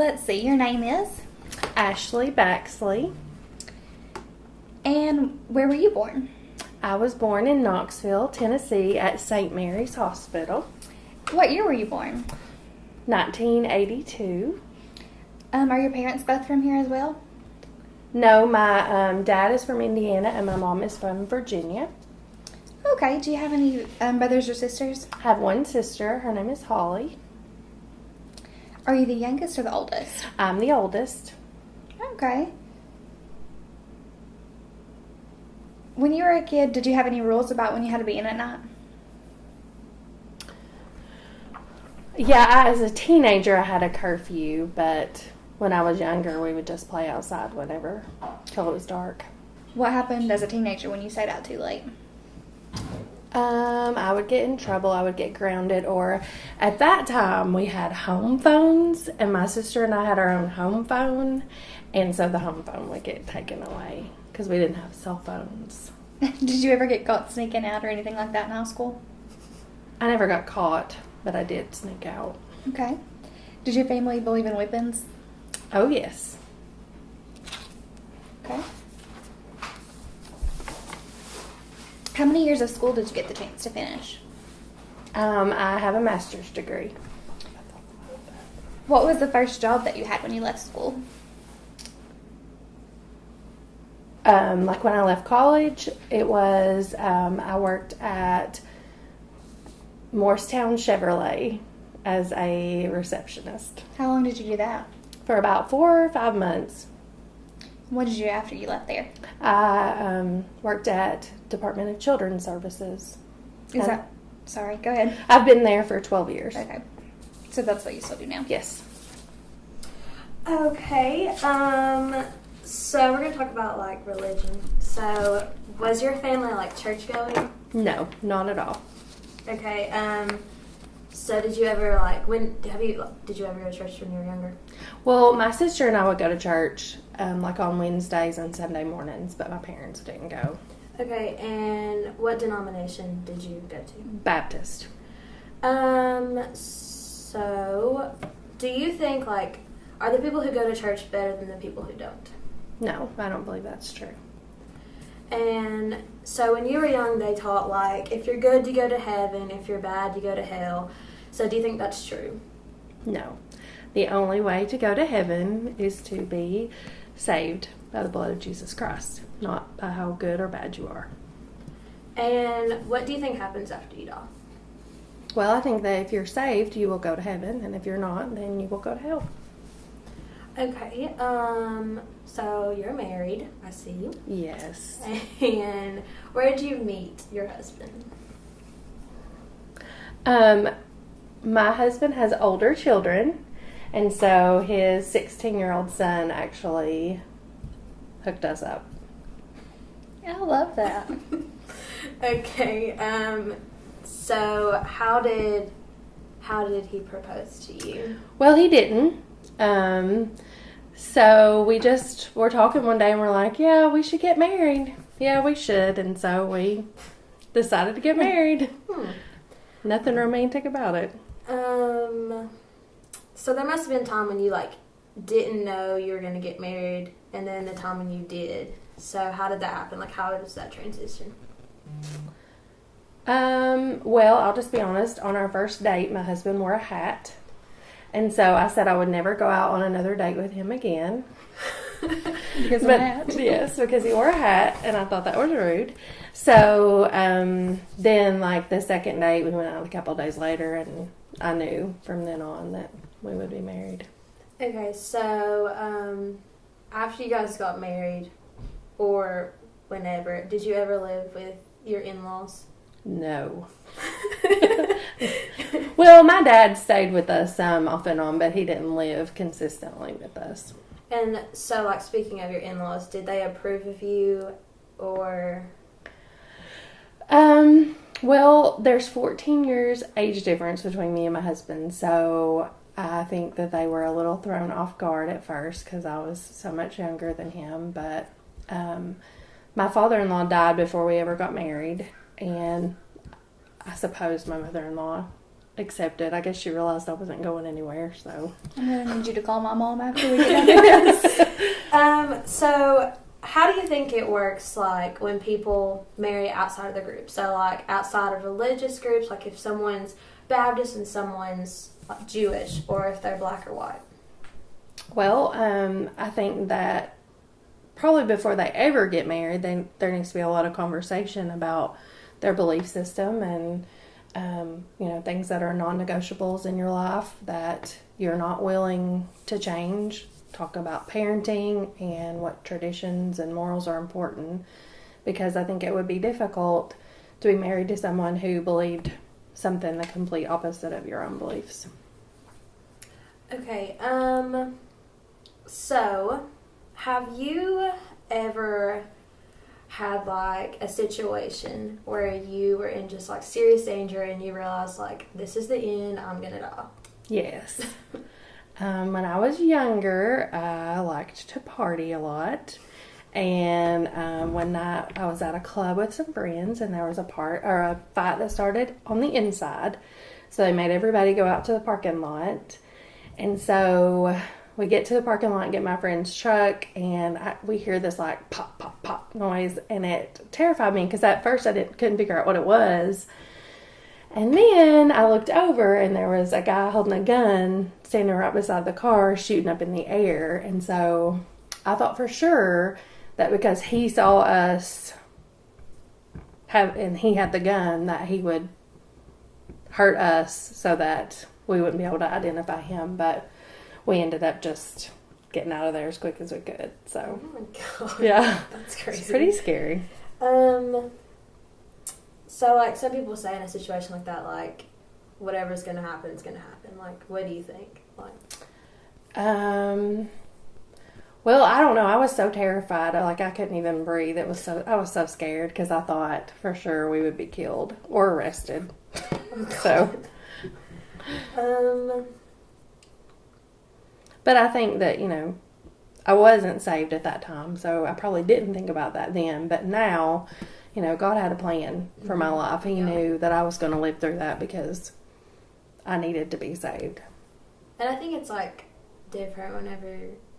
Let's see, your name is? Ashley Baxley. And where were you born? I was born in Knoxville, Tennessee at St. Mary's Hospital. What year were you born? 1982. Are your parents both from here as well? No, my dad is from Indiana and my mom is from Virginia. Okay, do you have any brothers or sisters? I have one sister. Her name is Holly. Are you the youngest or the oldest? I'm the oldest. Okay. When you were a kid, did you have any rules about when you had to be in at night? Yeah, as a teenager, I had a curfew, but when I was younger, we would just play outside whenever, till it was dark. What happened as a teenager when you stayed out too late? I would get in trouble. I would get grounded, or at that time, we had home phones, and my sister and I had our own home phone, and so the home phone would get taken away because we didn't have cell phones. Did you ever get caught sneaking out or anything like that in high school? I never got caught, but I did sneak out. Okay. Did your family believe in weapons? Oh, yes. Okay. How many years of school did you get the chance to finish? I have a master's degree. What was the first job that you had when you left school? Like when I left college, it was, I worked at Morristown Chevrolet as a receptionist How long did you do that? for about 4 or 5 months. What did you do after you left there? I worked at Department of Children's Services. Is that... Sorry, go ahead. I've been there for 12 years. Okay. So that's what you still do now? Yes. Okay, so we're going to talk about, like, religion. So, was your family, like, church-going? No, not at all. Okay, so did you ever, like, did you ever go to church when you were younger? Well, my sister and I would go to church, like on Wednesdays and Sunday mornings, but my parents didn't go. Okay, and what denomination did you go to? Baptist. So, do you think, like, are the people who go to church better than the people who don't? No, I don't believe that's true. And so when you were young, they taught, like, if you're good, you go to heaven. If you're bad, you go to hell. So do you think that's true? No. The only way to go to heaven is to be saved by the blood of Jesus Christ, not by how good or bad you are. And what do you think happens after you die? Well, I think that if you're saved, you will go to heaven, and if you're not, then you will go to hell. Okay, so you're married, I see. Yes. And where did you meet your husband? My husband has older children, and so his 16-year-old son actually hooked us up. I love that. Okay, so how did he propose to you? Well, he didn't. So we just were talking one day and we're like, yeah, we should get married. Yeah, we should. And so we decided to get married. Nothing romantic about it. So there must have been a time when you, like, didn't know you were going to get married, and then the time when you did. So how did that happen? Like, how was that transition? Well, I'll just be honest. On our first date, my husband wore a hat. And so I said I would never go out on another date with him again. Because of a hat? Yes, because he wore a hat, and I thought that was rude. So then, like, the second date, we went out a couple of days later, and I knew from then on that we would be married. Okay, so after you guys got married, or whenever, did you ever live with your in-laws? No. Well, my dad stayed with us off and on, but he didn't live consistently with us. And so, like, speaking of your in-laws, did they approve of you, or? Well, there's 14 years age difference between me and my husband, so I think that they were a little thrown off guard at first because I was so much younger than him, but my father-in-law died before we ever got married, and I suppose my mother-in-law accept it. I guess she realized I wasn't going anywhere, so. I'm going to need you to call my mom after we get done with this. So how do you think it works, like, when people marry outside of the group? So, like, outside of religious groups, like if someone's Baptist and someone's like Jewish, or if they're black or white? Well, I think that probably before they ever get married, there needs to be a lot of conversation about their belief system and, things that are non-negotiables in your life that you're not willing to change. Talk about parenting and what traditions and morals are important, because I think it would be difficult to be married to someone who believed something the complete opposite of your own beliefs. Okay, so have you ever had like a situation where you were in just like serious danger and you realized like, this is the end, I'm gonna die? Yes. When I was younger, I liked to party a lot. And one night I was at a club with some friends, and there was a fight that started on the inside. So they made everybody go out to the parking lot. And so we get to the parking lot and get my friend's truck, and we hear this like pop, pop, pop noise, and it terrified me because at first I couldn't figure out what it was. And then I looked over, and there was a guy holding a gun standing right beside the car shooting up in the air. And so I thought for sure that because he saw us and he had the gun, that he would hurt us so that we wouldn't be able to identify him. But we ended up just getting out of there as quick as we could. So, oh my God. Yeah. That's crazy. It's pretty scary. So, like, some people say in a situation like that, like, whatever's going to happen is going to happen. Like, what do you think? Like, well, I don't know. I was so terrified. I couldn't even breathe. I was so scared because I thought for sure we would be killed or arrested. So, but I think that, I wasn't saved at that time, so I probably didn't think about that then. But now, God had a plan for my life. He knew that I was going to live through that because I needed to be saved. And I think it's, like, different whenever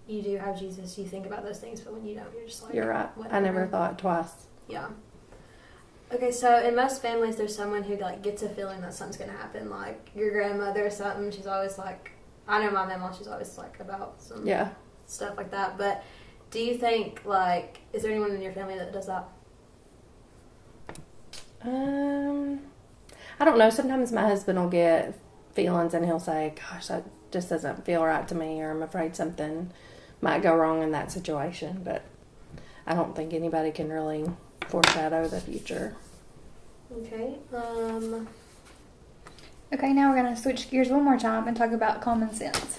you do have Jesus. You think about those things, but when you don't, you're just like... You're right. Whatever. I never thought twice. Yeah. Okay, so in most families, there's someone who, like, gets a feeling that something's going to happen. Like, your grandmother or something, she's always, like... I know my mama, she's always, like, about some stuff like that. But do you think, like... Is there anyone in your family that does that? I don't know. Sometimes my husband will get feelings and he'll say, gosh, that just doesn't feel right to me, or I'm afraid something might go wrong in that situation. But I don't think anybody can really foreshadow the future. Okay. Okay, now we're going to switch gears one more time and talk about common sense.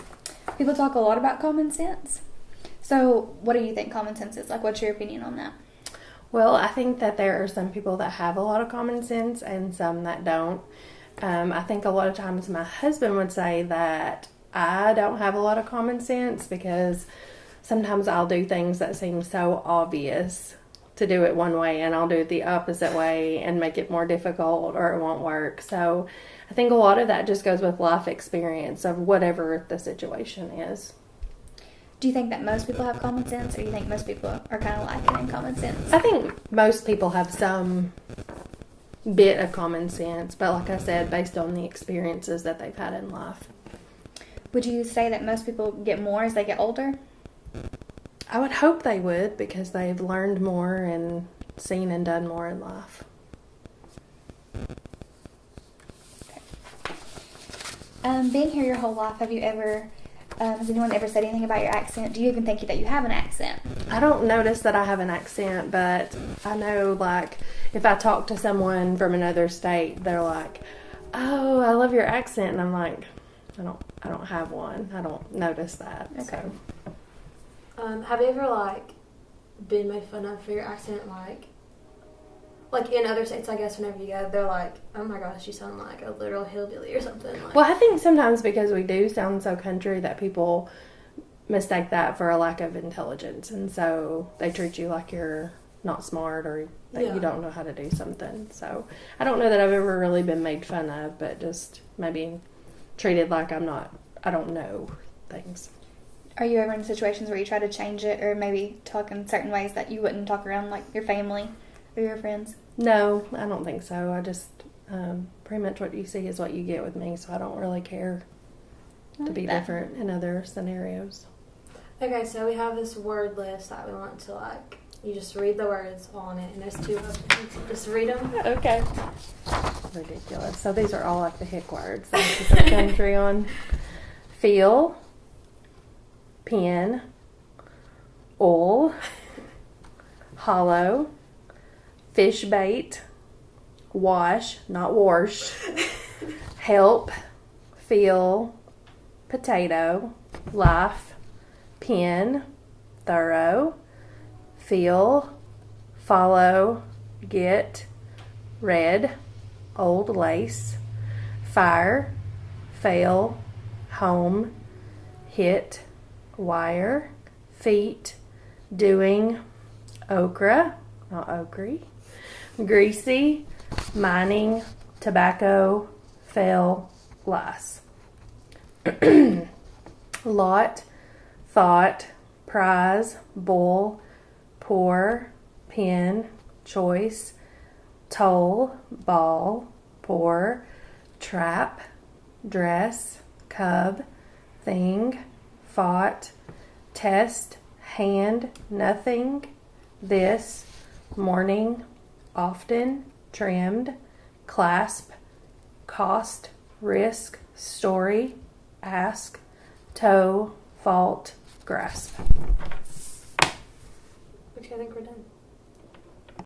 People talk a lot about common sense. So what do you think common sense is? Like, what's your opinion on that? Well, I think that there are some people that have a lot of common sense and some that don't. I think a lot of times my husband would say that I don't have a lot of common sense because sometimes I'll do things that seem so obvious to do it one way, and I'll do it the opposite way and make it more difficult, or it won't work. So I think a lot of that just goes with life experience of whatever the situation is. Do you think that most people have common sense, or do you think most people are kind of lacking in common sense? I think most people have some bit of common sense, but like I said, based on the experiences that they've had in life. Would you say that most people get more as they get older? I would hope they would, because they've learned more and seen and done more in life. Okay. Being here your whole life, have you ever... has anyone ever said anything about your accent? Do you even think that you have an accent? I don't notice that I have an accent, but I know, like, if I talk to someone from another state, they're like, oh, I love your accent. And I'm like, I don't have one. I don't notice that. Okay. So. Have you ever, like, been made fun of for your accent, like in other states, I guess, whenever you go, they're like, oh my gosh, you sound like a literal hillbilly or something. Like, Well, I think sometimes because we do sound so country that people mistake that for a lack of intelligence. And so they treat you like you're not smart or that Yeah. you don't know how to do something. So I don't know that I've ever really been made fun of, but just maybe treated like I don't know things. Are you ever in situations where you try to change it or maybe talk in certain ways that you wouldn't talk around like your family or your friends? No, I don't think so. I just, pretty much what you see is what you get with me, so I don't really care to be different in other scenarios. Okay, so we have this word list that we want to like. You just read the words on it, and there's 2 of them. Just read them. Okay. Ridiculous. So these are all like the hick words. This is our country on. Feel, pin, oil, hollow, fish bait, wash, not wash, help, feel, potato, life, pin, thorough, feel, follow, get, red, old lace, fire, fail, home, hit, wire, feet, doing, okra, not okry, greasy, mining, tobacco, fell, lice. Lot, thought, prize, bull, pour, pin, choice, toll, ball, pour, trap, dress, cub, thing, fought, test, hand, nothing, this, morning, often, trimmed, clasp, cost, risk, story, ask, toe, fault, grasp. Okay, I think we're done.